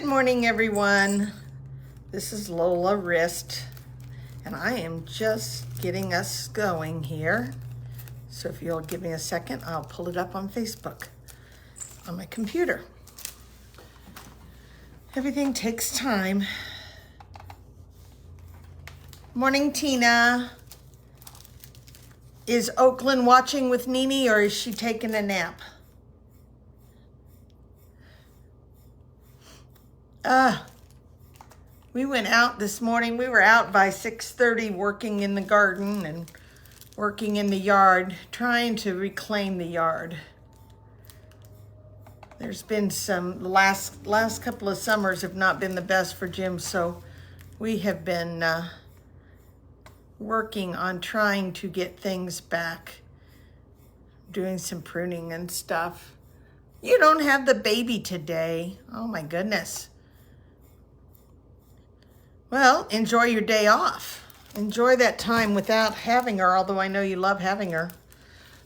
Good morning, everyone. This is Lola Wrist, and I am just getting us going here. So if you'll give me a second, I'll pull it up on Facebook on my computer. Everything takes time. Morning, Tina. Is Oakland watching with Nene, or is she taking a nap? We went out this morning. We were out by 6:30 working in the garden and working in the yard, trying to reclaim the yard. There's been some, last couple of summers have not been the best for Jim, so we have been working on trying to get things back, doing some pruning and stuff. You don't have the baby today. Oh my goodness. Well, enjoy your day off. Enjoy that time without having her, although I know you love having her.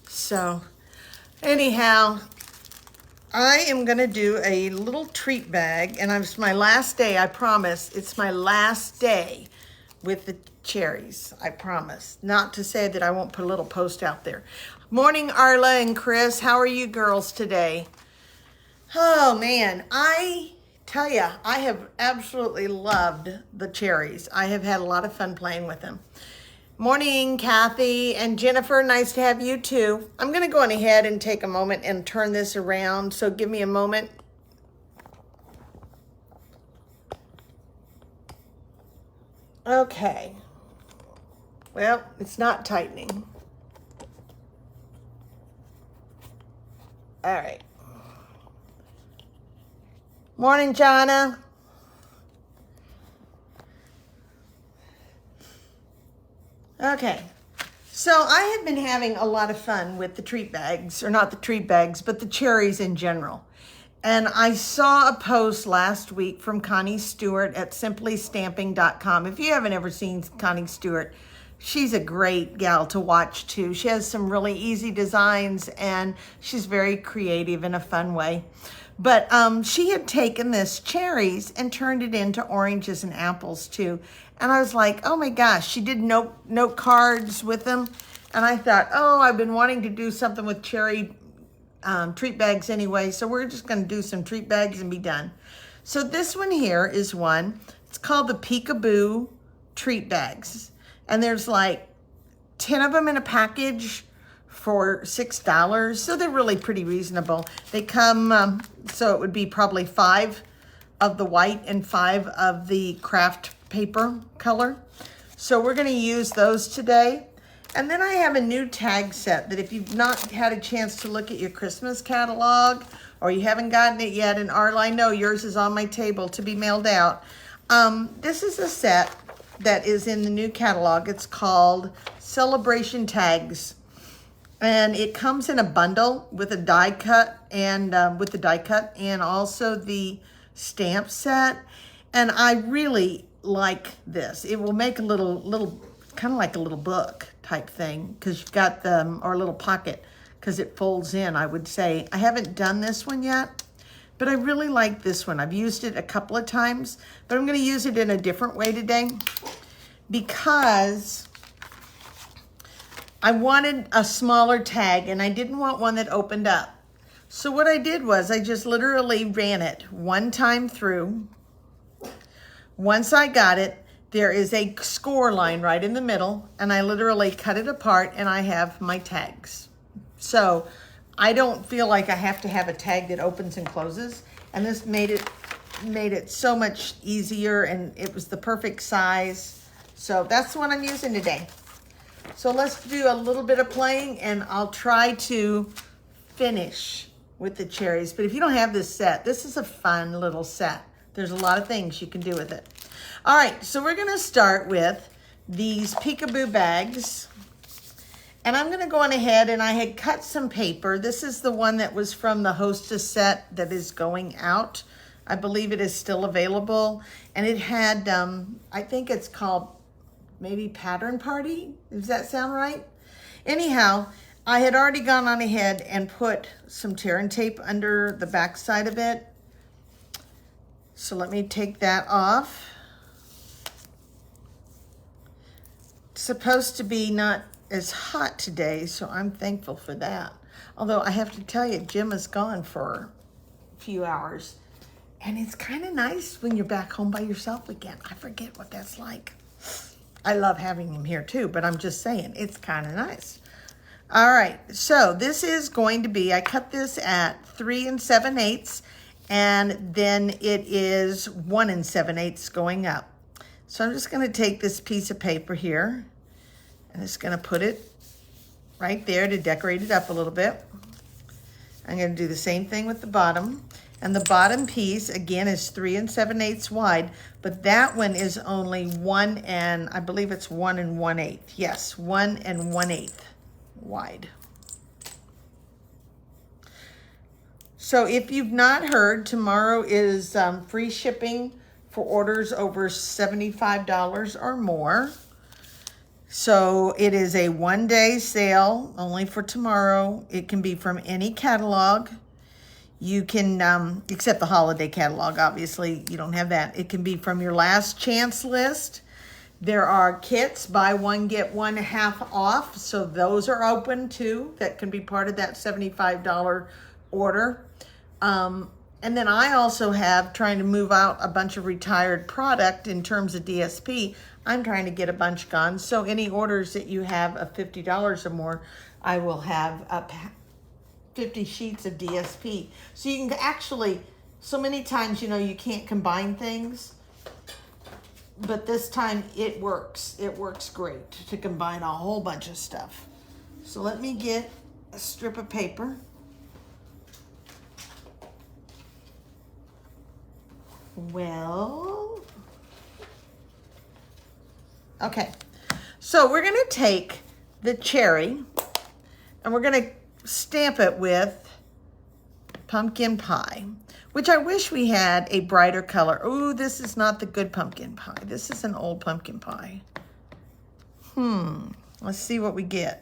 So, anyhow, I am gonna do a little treat bag, and it's my last day, I promise. It's my last day with the cherries, I promise. Not to say that I won't put a little post out there. Morning, Arla and Chris. How are you girls today? Oh man, I tell ya, I have absolutely loved the cherries. I have had a lot of fun playing with them. Morning, Kathy and Jennifer. Nice to have you too. I'm gonna go on ahead and take a moment and turn this around, so give me a moment. Okay. Well, it's not tightening. All right. Morning, Jonna. Okay, so I have been having a lot of fun with the treat bags, or not the treat bags, but the cherries in general. And I saw a post last week from Connie Stewart at simplystamping.com. If you haven't ever seen Connie Stewart, she's a great gal to watch too. She has some really easy designs, and she's very creative in a fun way. But she had taken this cherries and turned it into oranges and apples too. And I was like, oh my gosh, she did note cards with them. And I thought, oh, I've been wanting to do something with cherry treat bags anyway. So we're just gonna do some treat bags and be done. So this one here is one. It's called the Peekaboo treat bags. And there's like 10 of them in a package for $6, so they're really pretty reasonable. They come, so it would be probably 5 of the white and 5 of the craft paper color. So we're gonna use those today. And then I have a new tag set that if you've not had a chance to look at your Christmas catalog, or you haven't gotten it yet, and Arla, I know yours is on my table to be mailed out. This is a set that is in the new catalog. It's called Celebration Tags. And it comes in a bundle with a die cut and and also the stamp set. And I really like this. It will make a little kind of like a little book type thing, because you've got or a little pocket, because it folds in, I would say. I haven't done this one yet, but I really like this one. I've used it a couple of times, but I'm going to use it in a different way today, because I wanted a smaller tag and I didn't want one that opened up. So what I did was I just literally ran it one time through. Once I got it, there is a score line right in the middle, and I literally cut it apart and I have my tags. So I don't feel like I have to have a tag that opens and closes, and this made it so much easier, and it was the perfect size. So that's the one I'm using today. So let's do a little bit of playing, and I'll try to finish with the cherries. But if you don't have this set, this is a fun little set. There's a lot of things you can do with it. All right, so we're gonna start with these peekaboo bags. And I'm gonna go on ahead, and I had cut some paper. This is the one that was from the Hostess set that is going out. I believe it is still available. And it had, I think it's called maybe Pattern Party. Does that sound right? Anyhow, I had already gone on ahead and put some tear and tape under the back side of it. So let me take that off. It's supposed to be not as hot today, so I'm thankful for that. Although I have to tell you, Jim is gone for a few hours. And it's kind of nice when you're back home by yourself again. I forget what that's like. I love having him here too, but I'm just saying, it's kind of nice. All right, so this is going to be, I cut this at 3 7/8, and then it is 1 7/8 going up. So I'm just gonna take this piece of paper here, and just gonna put it right there to decorate it up a little bit. I'm gonna do the same thing with the bottom. And the bottom piece, again, is 3 7/8 wide, but that one is only 1 and, I believe it's 1 1/8. Yes, 1 1/8 wide. So if you've not heard, tomorrow is free shipping for orders over $75 or more. So it is a one-day sale only for tomorrow. It can be from any catalog. You can, except the holiday catalog, obviously, you don't have that. It can be from your last chance list. There are kits, buy one, get one half off. So those are open too. That can be part of that $75 order. And then I also have, trying to move out a bunch of retired product in terms of DSP. I'm trying to get a bunch gone. So any orders that you have of $50 or more, I will have up 50 sheets of DSP. So you can actually, so many times, you know, you can't combine things, but this time it works. It works great to combine a whole bunch of stuff. So let me get a strip of paper. Well, okay. So we're gonna take the cherry and we're gonna stamp it with pumpkin pie, which I wish we had a brighter color. Ooh, this is not the good pumpkin pie. This is an old pumpkin pie. Let's see what we get.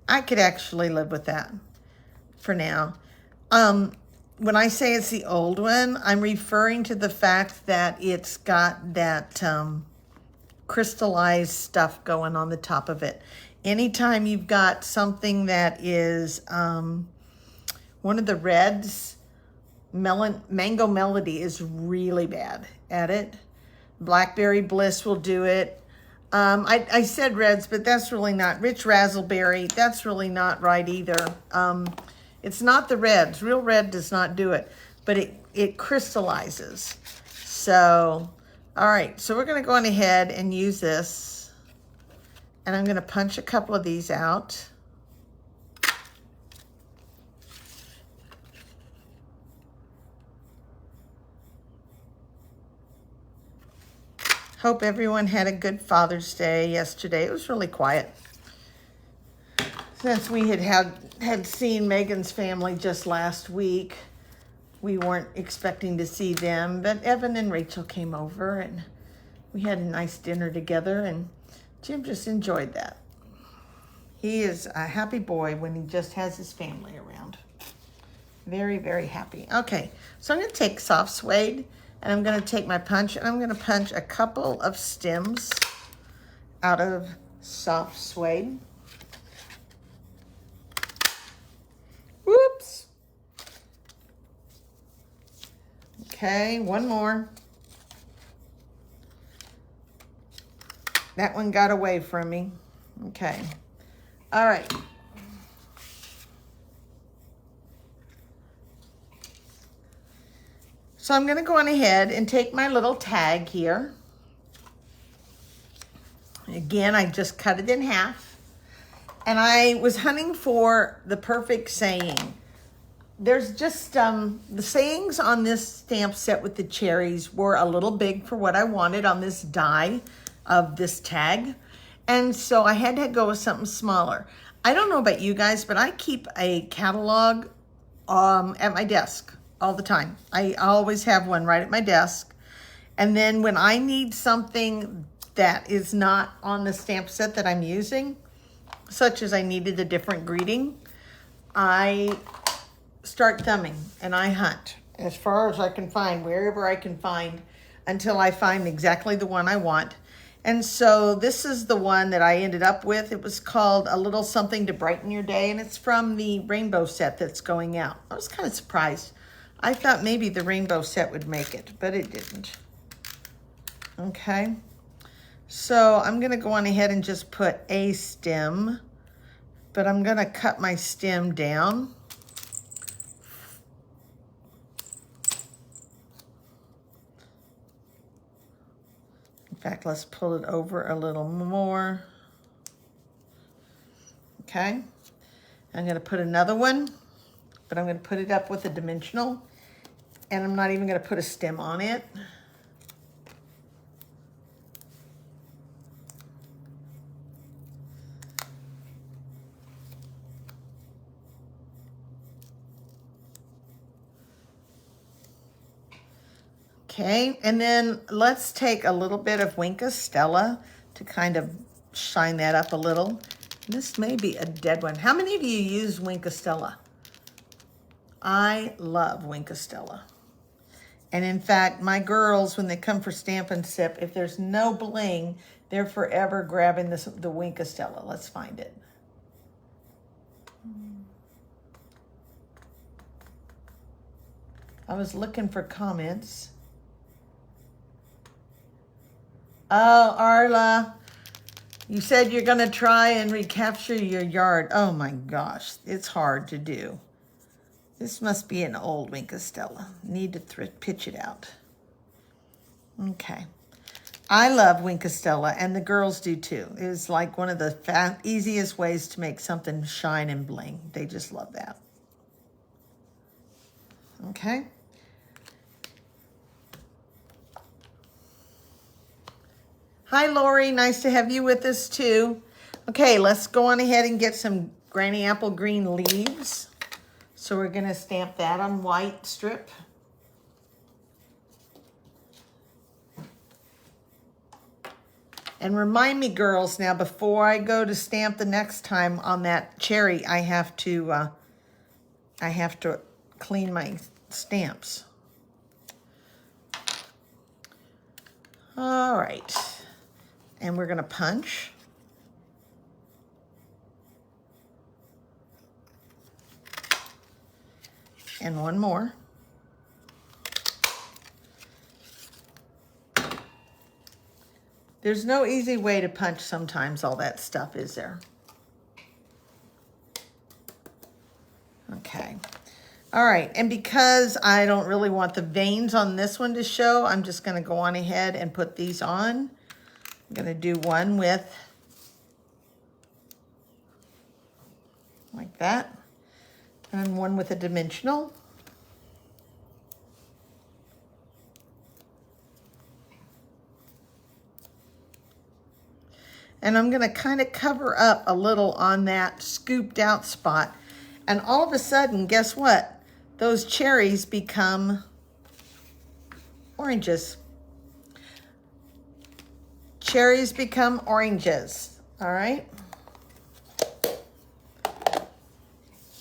I could actually live with that for now. When I say it's the old one, I'm referring to the fact that it's got that crystallized stuff going on the top of it. Anytime you've got something that is one of the reds, Mango Melody is really bad at it. Blackberry Bliss will do it. I said reds, but that's really not. Rich Razzleberry, that's really not right either. It's not the reds. Real red does not do it, but it crystallizes. So, all right, so we're going to go on ahead and use this, and I'm going to punch a couple of these out. Hope everyone had a good Father's Day yesterday. It was really quiet. Since we had seen Megan's family just last week, we weren't expecting to see them, but Evan and Rachel came over and we had a nice dinner together, and Jim just enjoyed that. He is a happy boy when he just has his family around. Very, very happy. Okay, so I'm going to take soft suede, and I'm going to take my punch, and I'm going to punch a couple of stems out of soft suede. Whoops. Okay, one more. That one got away from me. Okay. All right. So I'm going to go on ahead and take my little tag here. Again, I just cut it in half. And I was hunting for the perfect saying. There's just, the sayings on this stamp set with the cherries were a little big for what I wanted on this die of this tag. And so I had to go with something smaller. I don't know about you guys, but I keep a catalog at my desk all the time. I always have one right at my desk. And then when I need something that is not on the stamp set that I'm using, such as I needed a different greeting, I start thumbing and I hunt as far as I can find, wherever I can find, until I find exactly the one I want. And so this is the one that I ended up with. It was called A Little Something to Brighten Your Day, and it's from the rainbow set that's going out. I was kind of surprised. I thought maybe the rainbow set would make it, but it didn't. Okay, so I'm gonna go on ahead and just put a stem, but I'm gonna cut my stem down. In fact, let's pull it over a little more. Okay, I'm gonna put another one, but I'm gonna put it up with a dimensional, and I'm not even gonna put a stem on it. Okay, and then let's take a little bit of Winka Stella to kind of shine that up a little. This may be a dead one. How many of you use Winka Stella? I love Winka Stella. And in fact, my girls, when they come for Stamp and Sip, if there's no bling, they're forever grabbing the Winka Stella. Let's find it. I was looking for comments. Oh, Arla, you said you're going to try and recapture your yard. Oh my gosh, it's hard to do. This must be an old Winka Stella. Need to pitch it out. Okay. I love Winka Stella, and the girls do too. It's like one of the easiest ways to make something shine and bling. They just love that. Okay. Hi, Lori. Nice to have you with us, too. Okay, let's go on ahead and get some Granny Apple Green leaves. So we're going to stamp that on white strip. And remind me, girls, now before I go to stamp the next time on that cherry, I have to clean my stamps. All right. And we're going to punch. And one more. There's no easy way to punch sometimes all that stuff, is there? Okay. All right, and because I don't really want the veins on this one to show, I'm just going to go on ahead and put these on. I'm going to do one with, like that, and one with a dimensional. And I'm going to kind of cover up a little on that scooped out spot. And all of a sudden, guess what? Those cherries become oranges. Cherries become oranges, all right?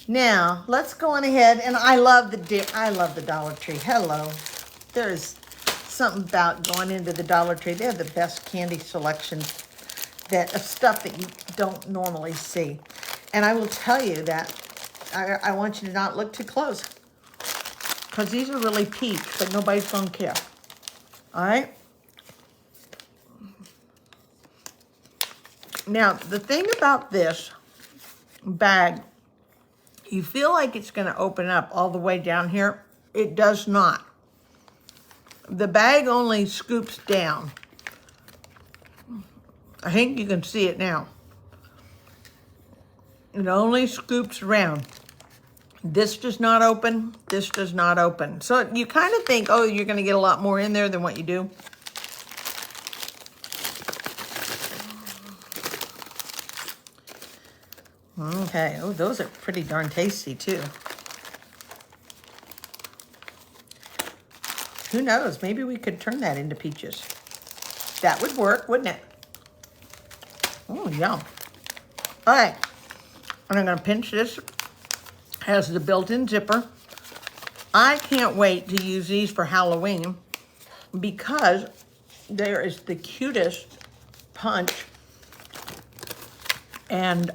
Now, let's go on ahead, and I love the Dollar Tree. Hello. There's something about going into the Dollar Tree. They have the best candy selection of stuff that you don't normally see. And I will tell you that I want you to not look too close, because these are really peak, but nobody's going to care. All right? Now, the thing about this bag, you feel like it's going to open up all the way down here. It does not. The bag only scoops down. I think you can see it now. It only scoops around. This does not open. This does not open. So you kind of think, oh, you're going to get a lot more in there than what you do. Okay. Oh, those are pretty darn tasty, too. Who knows? Maybe we could turn that into peaches. That would work, wouldn't it? Oh, yum. All right, and I'm gonna pinch this. Has the built-in zipper. I can't wait to use these for Halloween because there is the cutest punch and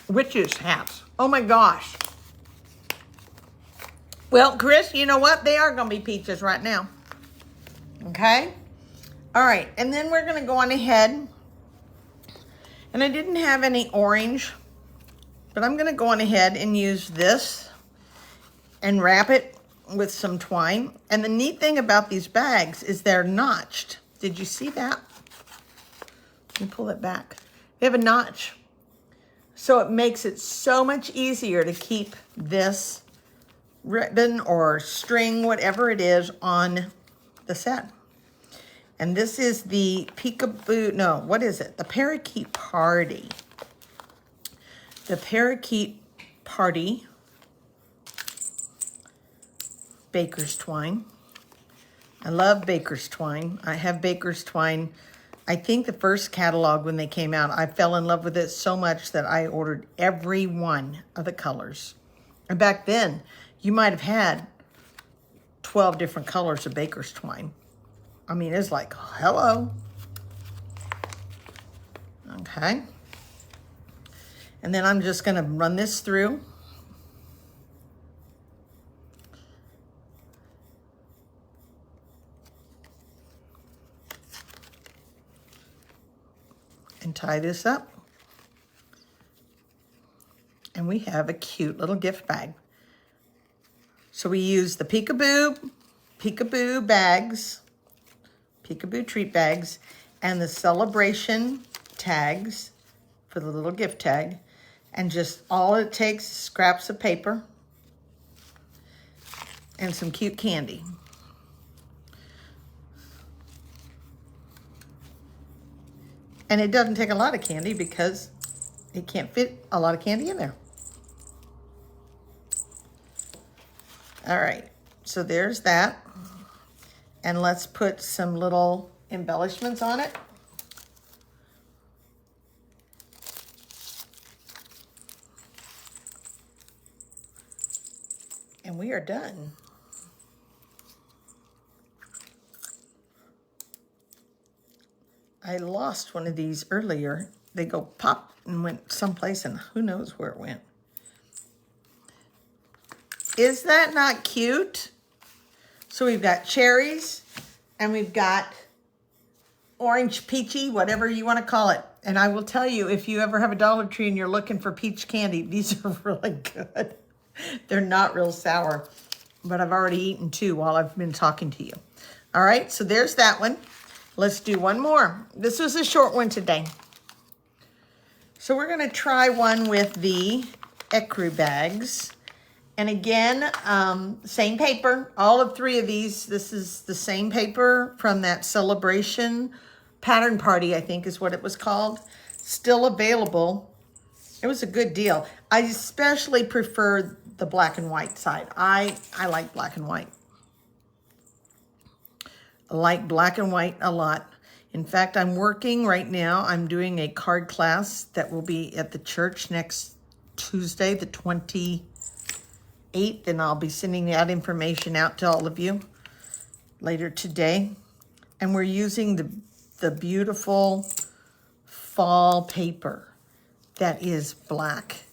witches hats. Oh my gosh. Well, Chris, you know what? They are gonna be peaches right now. Okay? All right, and then we're gonna go on ahead. And I didn't have any orange, but I'm gonna go on ahead and use this and wrap it with some twine. And the neat thing about these bags is they're notched. Did you see that? Let me pull it back. They have a notch. So it makes it so much easier to keep this ribbon or string, whatever it is, on the set. And this is the peekaboo, no, what is it? The Parakeet Party. The Parakeet Party Baker's Twine. I love Baker's Twine. I have Baker's Twine. I think the first catalog when they came out, I fell in love with it so much that I ordered every one of the colors. And back then, you might have had 12 different colors of Baker's Twine. I mean, it's like, hello. Okay. And then I'm just gonna run this through. And tie this up. And we have a cute little gift bag. So we use the peekaboo bags, peekaboo treat bags, and the celebration tags for the little gift tag. And just all it takes is scraps of paper and some cute candy. And it doesn't take a lot of candy because it can't fit a lot of candy in there. All right, so there's that. And let's put some little embellishments on it. And we are done. I lost one of these earlier. They go pop and went someplace and who knows where it went. Is that not cute? So we've got cherries and we've got orange peachy, whatever you want to call it. And I will tell you, if you ever have a Dollar Tree and you're looking for peach candy, these are really good. They're not real sour, but I've already eaten two while I've been talking to you. All right, so there's that one. Let's do one more. This was a short one today. So we're gonna try one with the ecru bags. And again, same paper, all of three of these. This is the same paper from that celebration pattern party, I think is what it was called. Still available. It was a good deal. I especially prefer the black and white side. I like black and white. I like black and white a lot. In fact, I'm working right now. I'm doing a card class that will be at the church next Tuesday, the 28th, and I'll be sending that information out to all of you later today. And we're using the beautiful fall paper that is black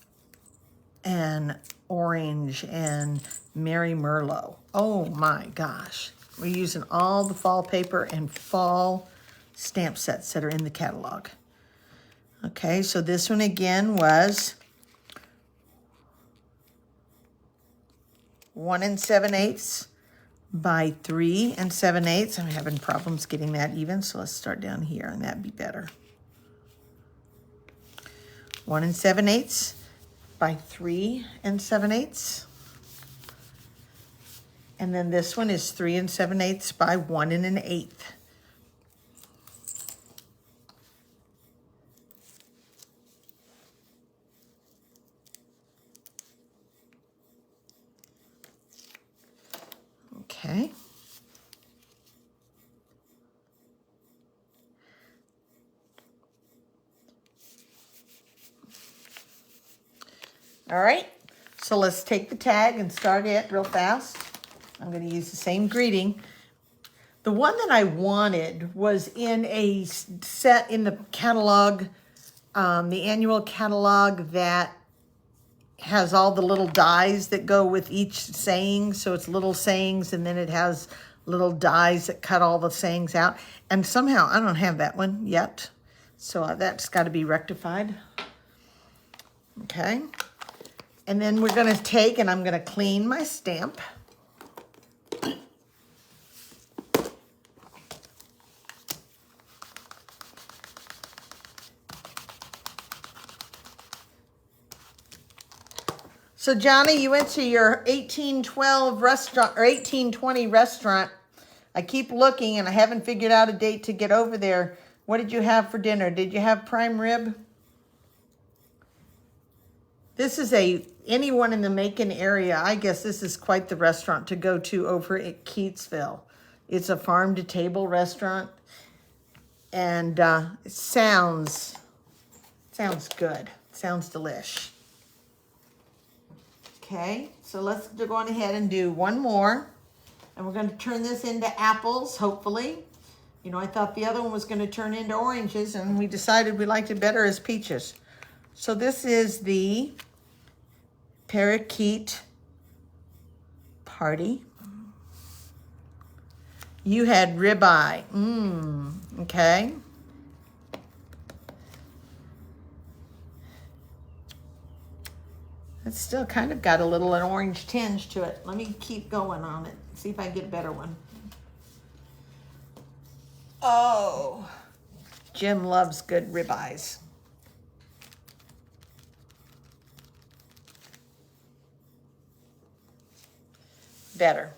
and orange and Mary Merlot. Oh my gosh. We're using all the fall paper and fall stamp sets that are in the catalog. Okay, so this one again was 1 7/8 by 3 7/8. I'm having problems getting that even, so let's start down here and that'd be better. 1 7/8 by 3 7/8. And then this one is 3 7/8 by 1 1/8. Okay. All right, so let's take the tag and start it real fast. I'm going to use the same greeting. The one that I wanted was in a set in the catalog, the annual catalog that has all the little dies that go with each saying. So it's little sayings, and then it has little dies that cut all the sayings out. And somehow I don't have that one yet. So that's got to be rectified. Okay. And then we're going to take, and I'm going to clean my stamp. So Johnny, you went to your 1812 restaurant or 1820 restaurant. I keep looking and I haven't figured out a date to get over there. What did you have for dinner? Did you have prime rib? This is anyone in the Macon area, I guess this is quite the restaurant to go to over at Keatsville. It's a farm to table restaurant, and it sounds good. Sounds delish. Okay, so let's go on ahead and do one more. And we're going to turn this into apples, hopefully. You know, I thought the other one was going to turn into oranges, and we decided we liked it better as peaches. So this is the Parakeet Party. You had ribeye. Okay. It's still kind of got a little an orange tinge to it. Let me keep going on it. See if I can get a better one. Oh, Jim loves good ribeyes. Better.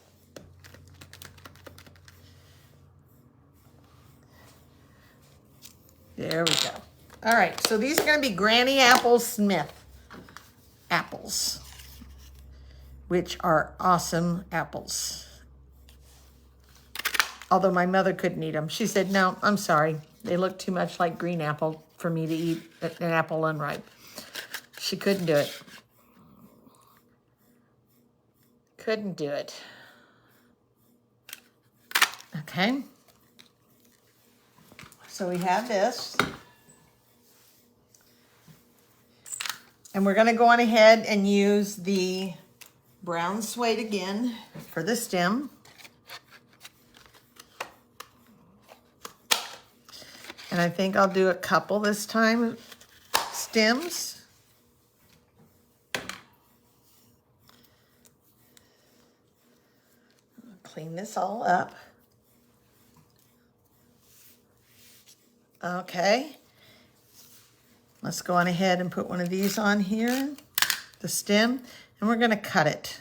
There we go. All right, so these are going to be Granny Apple Smith apples, which are awesome apples. Although my mother couldn't eat them. She said, no, I'm sorry. They look too much like green apple for me to eat an apple unripe. She couldn't do it. Couldn't do it. Okay. So we have this. And we're going to go on ahead and use the brown suede again for the stem. And I think I'll do a couple this time, stems. Clean this all up. Okay. Let's go on ahead and put one of these on here, the stem, and we're going to cut it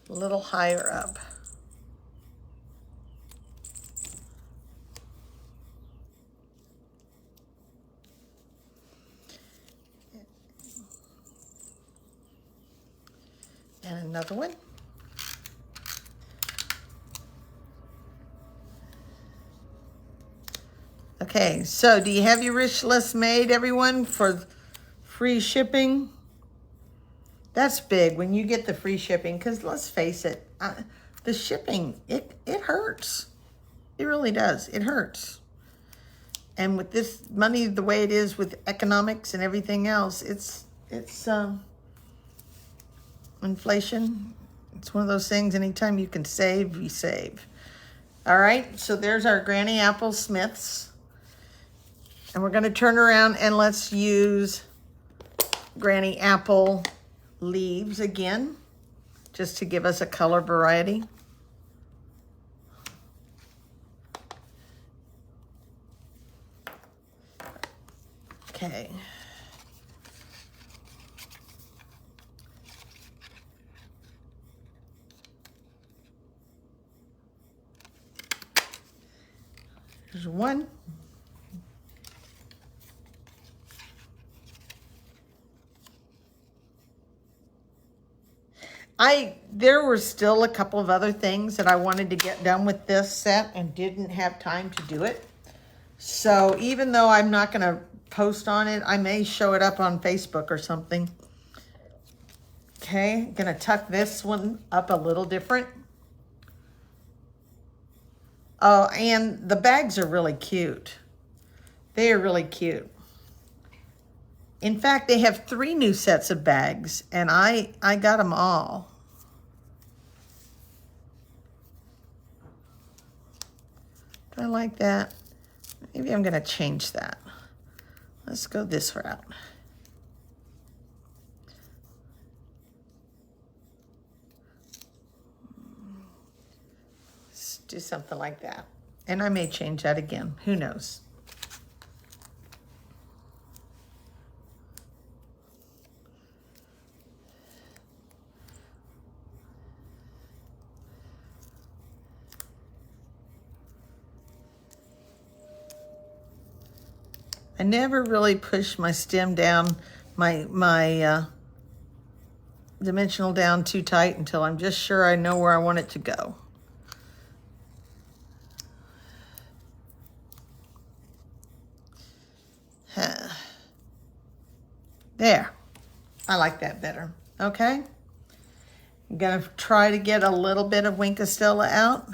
a little higher up. And another one. Okay, so do you have your wish list made, everyone, for free shipping? That's big when you get the free shipping, because let's face it, the shipping, it hurts. It really does. It hurts. And with this money the way it is with economics and everything else, it's inflation. It's one of those things, anytime you can save, you save. All right, so there's our Granny Apple Smiths. And we're going to turn around and let's use Granny Apple leaves again, just to give us a color variety. Okay. There's one. There were still a couple of other things that I wanted to get done with this set and didn't have time to do it. So even though I'm not going to post on it. I may show it up on Facebook or something. Okay, gonna tuck this one up a little different. Oh, and the bags are really cute. They are really cute. In fact, they have 3 new sets of bags, and I got them all. Do I like that? Maybe I'm gonna change that. Let's go this route. Let's do something like that. And I may change that again, who knows? I never really push my stem down, my dimensional down too tight until I'm just sure I know where I want it to go. There, I like that better, okay? I'm gonna try to get a little bit of Wink of Stella out.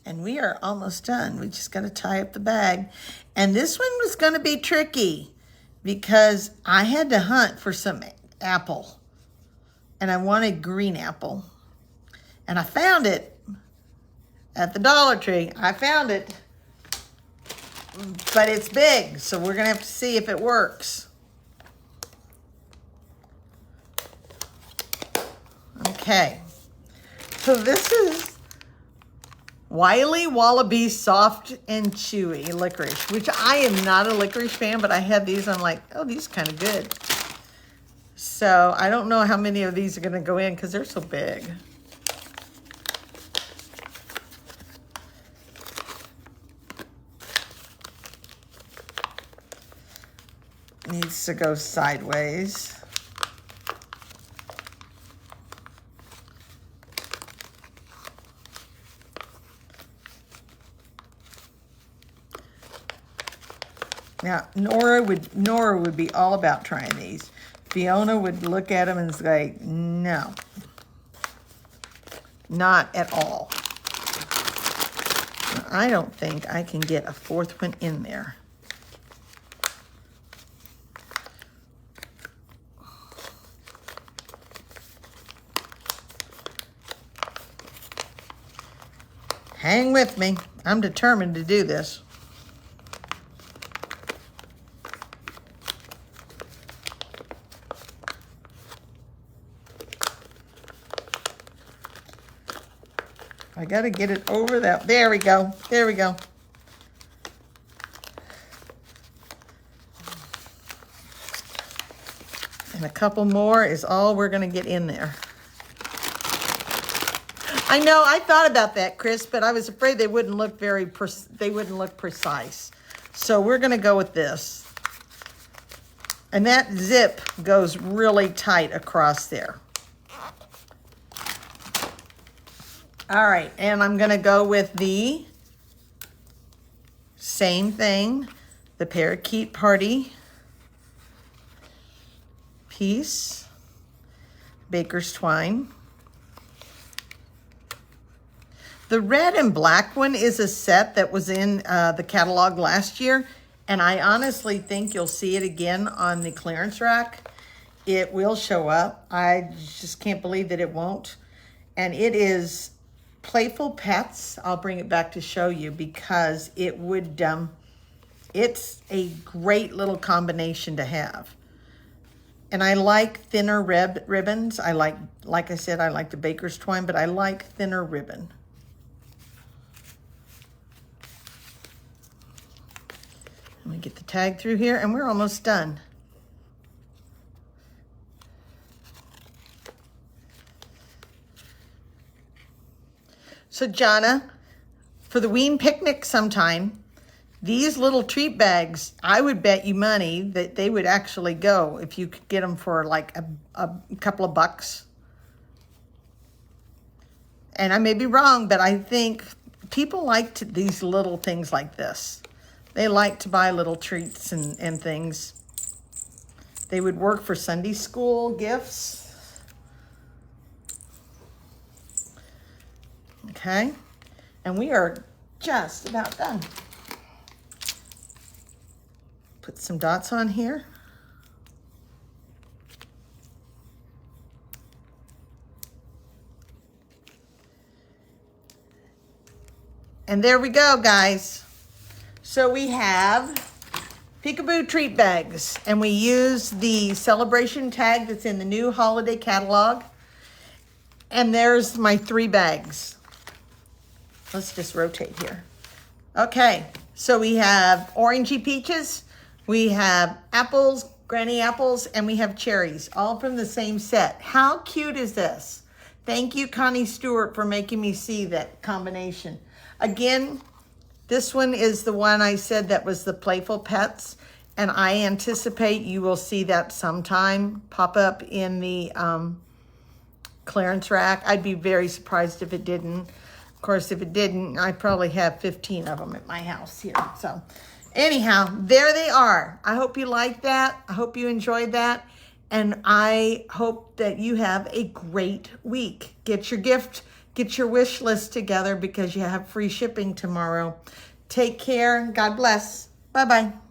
And we are almost done. We just got to tie up the bag. And this one was going to be tricky because I had to hunt for some apple. And I wanted green apple. And I found it at the Dollar Tree. I found it. But it's big, so we're going to have to see if it works. Okay. So this is Wiley Wallaby Soft and Chewy Licorice, which I am not a licorice fan, but I had these. I'm like, oh, these are kind of good. So I don't know how many of these are going to go in because they're so big. Needs to go sideways. Now, Nora would be all about trying these. Fiona would look at them and say, no, not at all. I don't think I can get a 4th one in there. Hang with me. I'm determined to do this. I got to get it over that. There we go. There we go. And a couple more is all we're going to get in there. I know, I thought about that, Chris, but I was afraid they wouldn't look precise. So we're going to go with this. And that zip goes really tight across there. All right, and I'm going to go with the same thing, the Parakeet Party piece, Baker's Twine. The red and black one is a set that was in the catalog last year, and I honestly think you'll see it again on the clearance rack. It will show up. I just can't believe that it won't. And it is Playful Pets. I'll bring it back to show you because it would, it's a great little combination to have. And I like thinner ribbons. I like I said, I like the Baker's Twine, but I like thinner ribbon. Let me get the tag through here and we're almost done. So Jonna, for the Ween picnic sometime, these little treat bags, I would bet you money that they would actually go if you could get them for like a couple of bucks. And I may be wrong, but I think people like these little things like this. They like to buy little treats and things. They would work for Sunday school gifts. Okay, and we are just about done. Put some dots on here. And there we go, guys. So we have peekaboo treat bags, and we use the celebration tag that's in the new holiday catalog. And there's my 3 bags. Let's just rotate here. Okay, so we have orangey peaches, we have apples, granny apples, and we have cherries, all from the same set. How cute is this? Thank you, Connie Stewart, for making me see that combination. Again, this one is the one I said that was the Playful Pets, and I anticipate you will see that sometime pop up in the clearance rack. I'd be very surprised if it didn't. Of course, if it didn't, I probably have 15 of them at my house here. So anyhow, there they are. I hope you liked that. I hope you enjoyed that. And I hope that you have a great week. Get your gift, get your wish list together because you have free shipping tomorrow. Take care. God bless. Bye-bye.